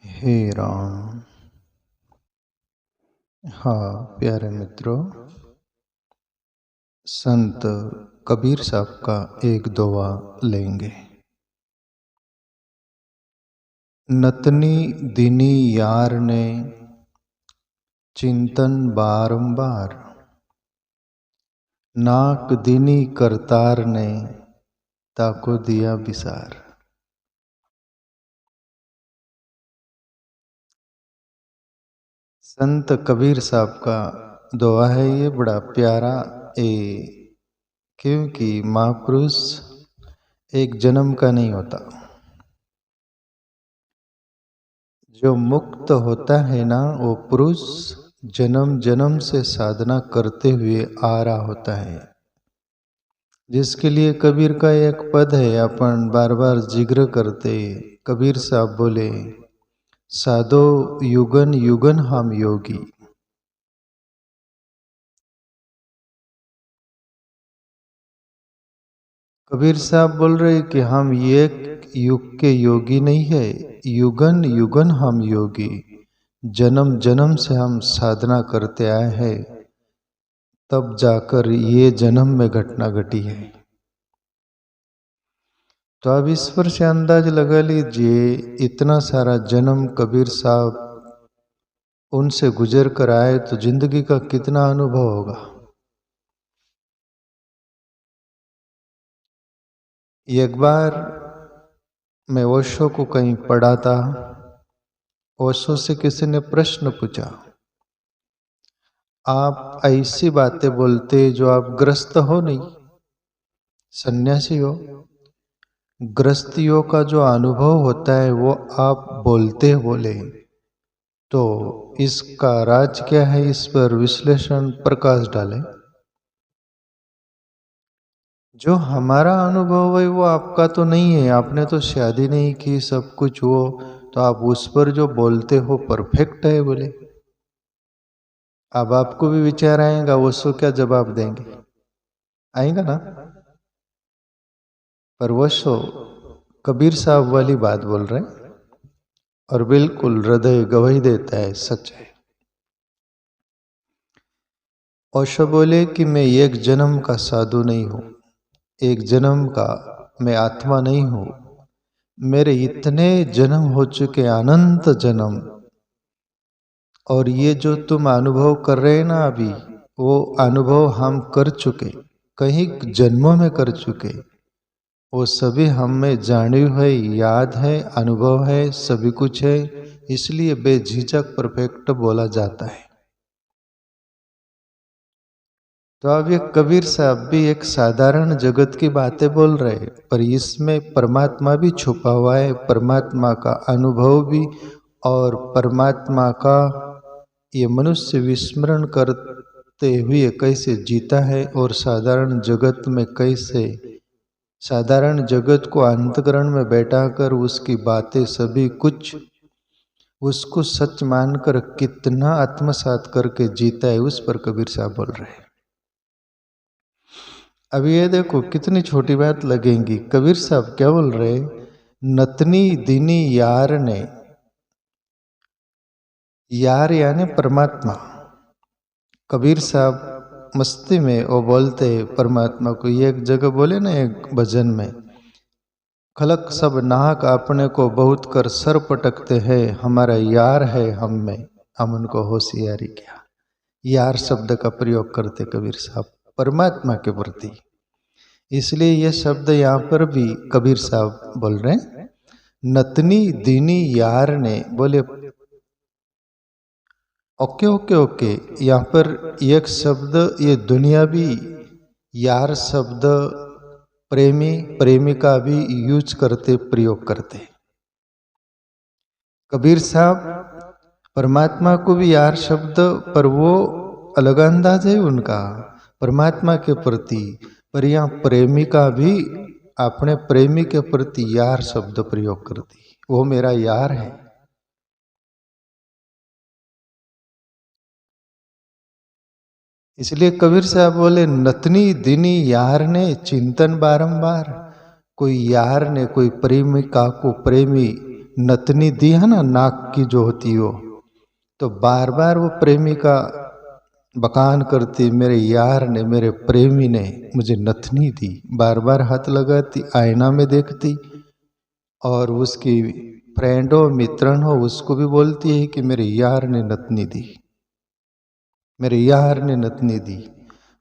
हे राम। हाँ प्यारे मित्रों, संत कबीर साहब का एक दोहा लेंगे। नतनी दिनी यार ने चिंतन बारंबार, नाक दिनी करतार ने ताको दिया बिसार। संत कबीर साहब का दोहा है ये, बड़ा प्यारा क्योंकि महापुरुष एक जन्म का नहीं होता। जो मुक्त होता है ना, वो पुरुष जन्म जन्म से साधना करते हुए आ रहा होता है, जिसके लिए कबीर का एक पद है, अपन बार बार जिक्र करते। कबीर साहब बोले, साधो युगन युगन हम योगी। कबीर साहब बोल रहे कि हम एक युग के योगी नहीं है, युगन युगन हम योगी। जन्म जन्म से हम साधना करते आए हैं, तब जाकर ये जन्म में घटना घटी है। तो अब इस पर से अंदाज लगा लीजिए, इतना सारा जन्म कबीर साहब उनसे गुजर कर आए तो जिंदगी का कितना अनुभव होगा। एक बार मैं ओशो को कहीं पढ़ा था। ओशो से किसी ने प्रश्न पूछा, आप ऐसी बातें बोलते जो आप ग्रस्त हो नहीं, सन्यासी हो, ग्रस्तियों का जो अनुभव होता है वो आप बोलते बोले, तो इसका राज क्या है? इस पर विश्लेषण प्रकाश डालें। जो हमारा अनुभव है वो आपका तो नहीं है, आपने तो शादी नहीं की, सब कुछ हो, तो आप उस पर जो बोलते हो परफेक्ट है बोले। अब आपको भी विचार आएगा, वो सो क्या जवाब देंगे? आएगा ना। पर वो सो कबीर साहब वाली बात बोल रहे हैं और बिल्कुल हृदय गवाही देता है, सच है। ओशो बोले कि मैं एक जन्म का साधु नहीं हूं, एक जन्म का मैं आत्मा नहीं हूं, मेरे इतने जन्म हो चुके, अनंत जन्म, और ये जो तुम अनुभव कर रहे हैं ना अभी, वो अनुभव हम कर चुके, कहीं जन्मों में कर चुके। वो सभी हम में जाने हुए, याद है, अनुभव है, सभी कुछ है, इसलिए बेझिझक परफेक्ट बोला जाता है। तो अब ये कबीर साहब भी एक साधारण जगत की बातें बोल रहे हैं, पर इसमें परमात्मा भी छुपा हुआ है, परमात्मा का अनुभव भी, और परमात्मा का ये मनुष्य विस्मरण करते हुए कैसे जीता है, और साधारण जगत में कैसे, साधारण जगत को अंतकरण में बैठाकर उसकी बातें सभी कुछ उसको सच मानकर कितना आत्मसात करके जीता है, उस पर कबीर साहब बोल रहे हैं। अब ये देखो कितनी छोटी बात लगेगी। कबीर साहब क्या बोल रहे? नतनी दिनी यार ने, यार यानी परमात्मा। कबीर साहब मस्ती में वो बोलते परमात्मा को, ये एक जगह बोले ना एक भजन में, खलक सब नाहक अपने को बहुत कर सर पटकते हैं, हमारा यार है हम में, हम उनको होशियारी क्या। यार शब्द का प्रयोग करते कबीर साहब परमात्मा के प्रति, इसलिए ये शब्द यहाँ पर भी कबीर साहब बोल रहे हैं। नतनी दीनी यार ने, बोले ओके ओके ओके, यहाँ पर एक शब्द ये दुनियावी यार शब्द प्रेमी प्रेमिका भी यूज करते, प्रयोग करते। कबीर साहब परमात्मा को भी यार शब्द, पर वो अलग अंदाज है उनका परमात्मा के प्रति, पर यहाँ प्रेमिका भी अपने प्रेमी के प्रति यार शब्द प्रयोग करती, वो मेरा यार है। इसलिए कबीर साहब बोले, नतनी दिनी यार ने चिंतन बारंबार। कोई यार ने, कोई प्रेमिका को प्रेमी नतनी दी है ना, नाक की जो होती हो, तो बार बार वो प्रेमिका बखान करती, मेरे यार ने, मेरे प्रेमी ने मुझे नथनी दी। बार बार हाथ लगाती, आईना में देखती, और उसकी फ्रेंड हो, मित्रन हो, उसको भी बोलती है कि मेरे यार ने नथनी दी, मेरे यार ने नथनी दी।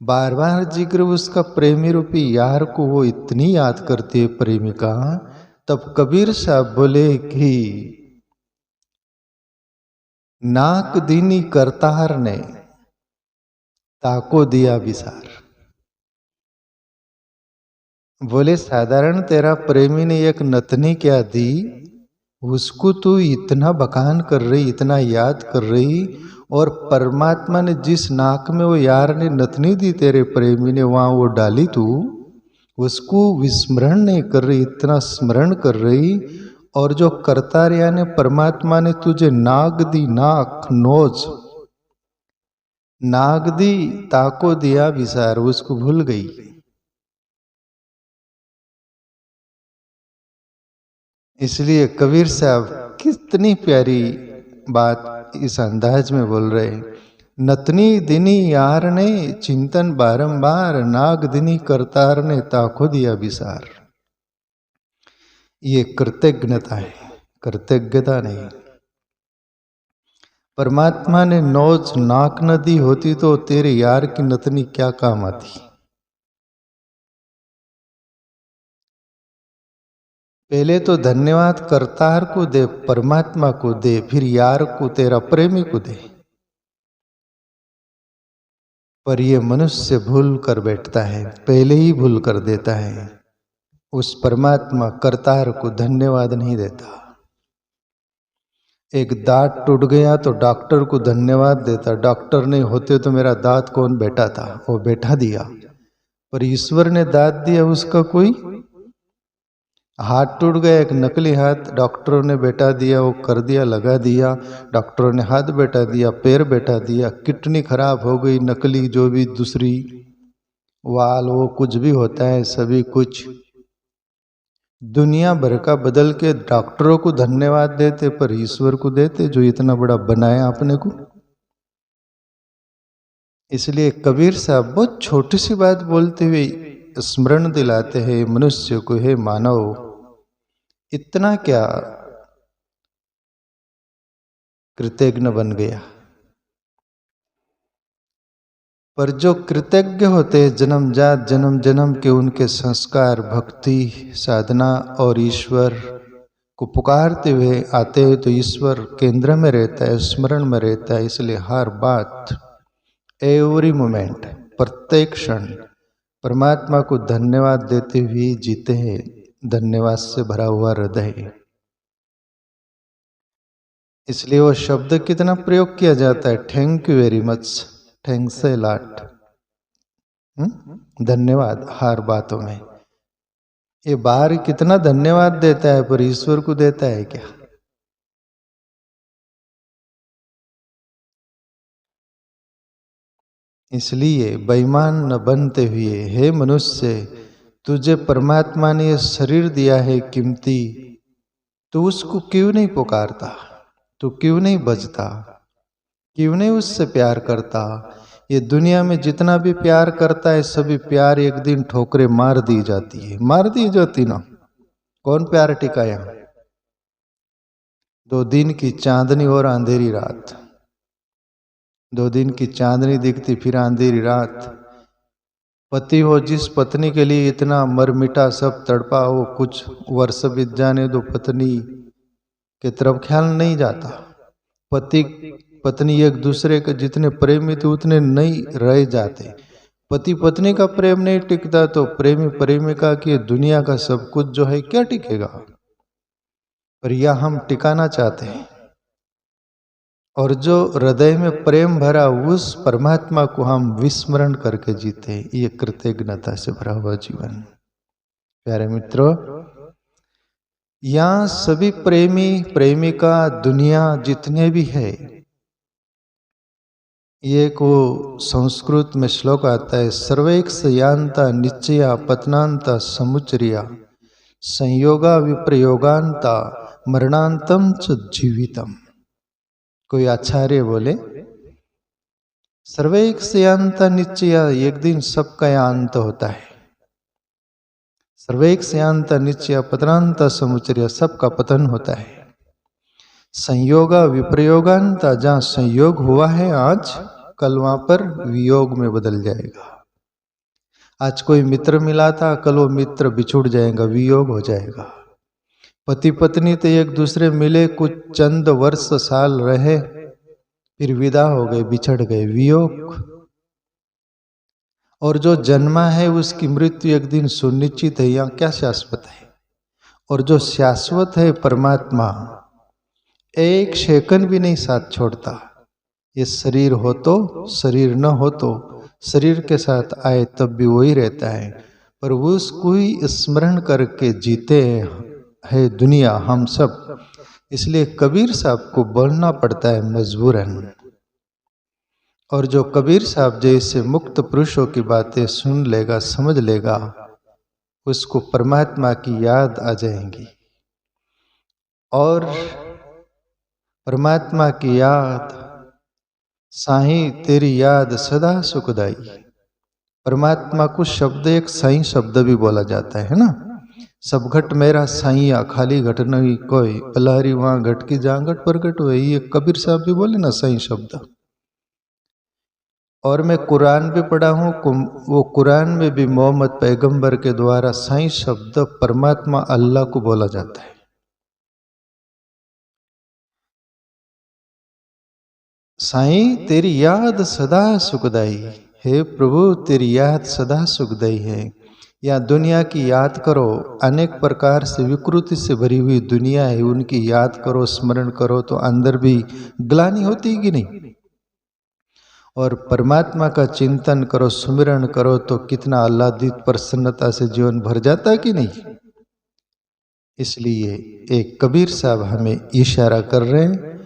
बार बार जिक्र उसका प्रेमी रूपी यार को वो इतनी याद करती है प्रेमिका। तब कबीर साहब बोले कि नाक दीनी करतार ने ताको दिया विसार। बोले साधारण तेरा प्रेमी ने एक नथनी क्या दी, उसको तू इतना बखान कर रही, इतना याद कर रही, और परमात्मा ने जिस नाक में वो यार ने नथनी दी तेरे प्रेमी ने, वहां वो डाली, तू उसको विस्मरण नहीं कर रही, इतना स्मरण कर रही। और जो करतार यानी परमात्मा ने तुझे नाग दी, नाक नोज नाग दी, ताको दिया विसार, उसको भूल गई। इसलिए कबीर साहब कितनी प्यारी बात इस अंदाज में बोल रहे हैं। नतनी दिनी यार ने चिंतन बारंबार, नाग दिनी करतार ने ताको दिया विसार। ये कृतज्ञता है, कृतज्ञता नहीं। परमात्मा ने नोज नाक न दी होती तो तेरे यार की नतनी क्या काम आती। पहले तो धन्यवाद करतार को दे, परमात्मा को दे, फिर यार को, तेरा प्रेमी को दे। पर ये मनुष्य भूल कर बैठता है, पहले ही भूल कर देता है। उस परमात्मा करतार को धन्यवाद नहीं देता। एक दांत टूट गया तो डॉक्टर को धन्यवाद देता, डॉक्टर नहीं होते तो मेरा दांत कौन बैठा था, वो बैठा दिया। पर ईश्वर ने दांत दिया, उसका कोई। हाथ टूट गया, एक नकली हाथ डॉक्टरों ने बैठा दिया, वो कर दिया, लगा दिया, डॉक्टरों ने हाथ बैठा दिया, पैर बैठा दिया। किडनी खराब हो गई, नकली जो भी दूसरी वाल वो कुछ भी होता है, सभी कुछ दुनिया भर का बदल के डॉक्टरों को धन्यवाद देते, पर ईश्वर को देते जो इतना बड़ा बनाया अपने को। इसलिए कबीर साहब बहुत छोटी सी बात बोलते हुए स्मरण दिलाते हैं मनुष्य को, हे मानव, इतना क्या कृतज्ञ बन गया। पर जो कृतज्ञ होते हैं जन्म जात जन्म जन्म के, उनके संस्कार, भक्ति, साधना और ईश्वर को पुकारते हुए आते हैं, तो ईश्वर केंद्र में रहता है, स्मरण में रहता है। इसलिए हर बात, एवरी मोमेंट, प्रत्येक क्षण परमात्मा को धन्यवाद देते हुए जीते हैं, धन्यवाद से भरा हुआ हृदय। इसलिए वो शब्द कितना प्रयोग किया जाता है, thank you very much, thanks a lot, धन्यवाद हर बातों में। ये बाहर कितना धन्यवाद देता है, पर ईश्वर को देता है क्या। इसलिए बेईमान न बनते हुए, हे मनुष्य, तुझे परमात्मा ने ये शरीर दिया है कीमती, तो उसको क्यों नहीं पुकारता, तो क्यों नहीं बजता, क्यों नहीं उससे प्यार करता। ये दुनिया में जितना भी प्यार करता है, सभी प्यार एक दिन ठोकरे मार दी जाती है, मार दी जाती ना। कौन प्यार टिकाया। 2 दिन की चांदनी और अंधेरी रात, 2 दिन की चांदनी दिखती, फिर अंधेरी रात। पति हो जिस पत्नी के लिए इतना मरमिटा सब तड़पा हो, कुछ वर्ष बीत जाने दो, पत्नी के तरफ ख्याल नहीं जाता। पति पत्नी एक दूसरे के जितने प्रेमी थे उतने नहीं रह जाते। पति पत्नी का प्रेम नहीं टिकता तो प्रेमी प्रेमिका की दुनिया का सब कुछ जो है क्या टिकेगा। पर यह हम टिकाना चाहते हैं, और जो हृदय में प्रेम भरा उस परमात्मा को हम विस्मरण करके जीते, ये कृतज्ञता से भरा हुआ जीवन। प्यारे मित्रों, यहाँ सभी प्रेमी प्रेमिका दुनिया जितने भी है, ये को संस्कृत में श्लोक आता है, सर्वैक्ष यान्ता निश्चया पतनान्ता समुच्चरिया संयोगा विप्रयोगान्ता मरणांतम च जीवितम। कोई आचार्य बोले सर्वैक स्यांत निश्चय, एक दिन सबका अंत होता है। सर्वैक स्यांत निश्चय पतनांत समुचर्य, सबका पतन होता है। संयोगा विप्रयोगांत, जहाँ संयोग हुआ है आज, कल वहां पर वियोग में बदल जाएगा। आज कोई मित्र मिला था, कल वो मित्र बिछुड़ जाएगा, वियोग हो जाएगा। पति पत्नी तो एक दूसरे मिले, कुछ चंद वर्ष साल रहे, फिर विदा हो गए, बिछड़ गए, वियोग। और जो जन्मा है उसकी मृत्यु एक दिन सुनिश्चित है, यहाँ क्या शाश्वत है। और जो शाश्वत है परमात्मा, एक सेकंड भी नहीं साथ छोड़ता। ये शरीर हो तो, शरीर न हो तो, शरीर के साथ आए तब भी वही रहता है। पर उसको ही स्मरण करके जीते है दुनिया हम सब। इसलिए कबीर साहब को बोलना पड़ता है मजबूरन। और जो कबीर साहब जैसे मुक्त पुरुषों की बातें सुन लेगा, समझ लेगा, उसको परमात्मा की याद आ जाएंगी। और परमात्मा की याद, साईं तेरी याद सदा सुखदाई। परमात्मा को शब्द एक साईं शब्द भी बोला जाता है ना। सब घट मेरा साईया, खाली घट नहीं कोई, पलारी वहां घट की जहां घट प्रगट हुए, ये कबीर साहब भी बोले ना साईं शब्द। और मैं कुरान भी पढ़ा हूँ, वो कुरान में भी मोहम्मद पैगंबर के द्वारा साईं शब्द परमात्मा अल्लाह को बोला जाता है। साईं तेरी याद सदा सुखदाई, हे प्रभु तेरी याद सदा सुखदाई है। या दुनिया की याद करो, अनेक प्रकार से विकृति से भरी हुई दुनिया है, उनकी याद करो, स्मरण करो तो अंदर भी ग्लानि होती कि नहीं। और परमात्मा का चिंतन करो, सुमिरन करो तो कितना आह्लादित प्रसन्नता से जीवन भर जाता कि नहीं। इसलिए एक कबीर साहब हमें इशारा कर रहे हैं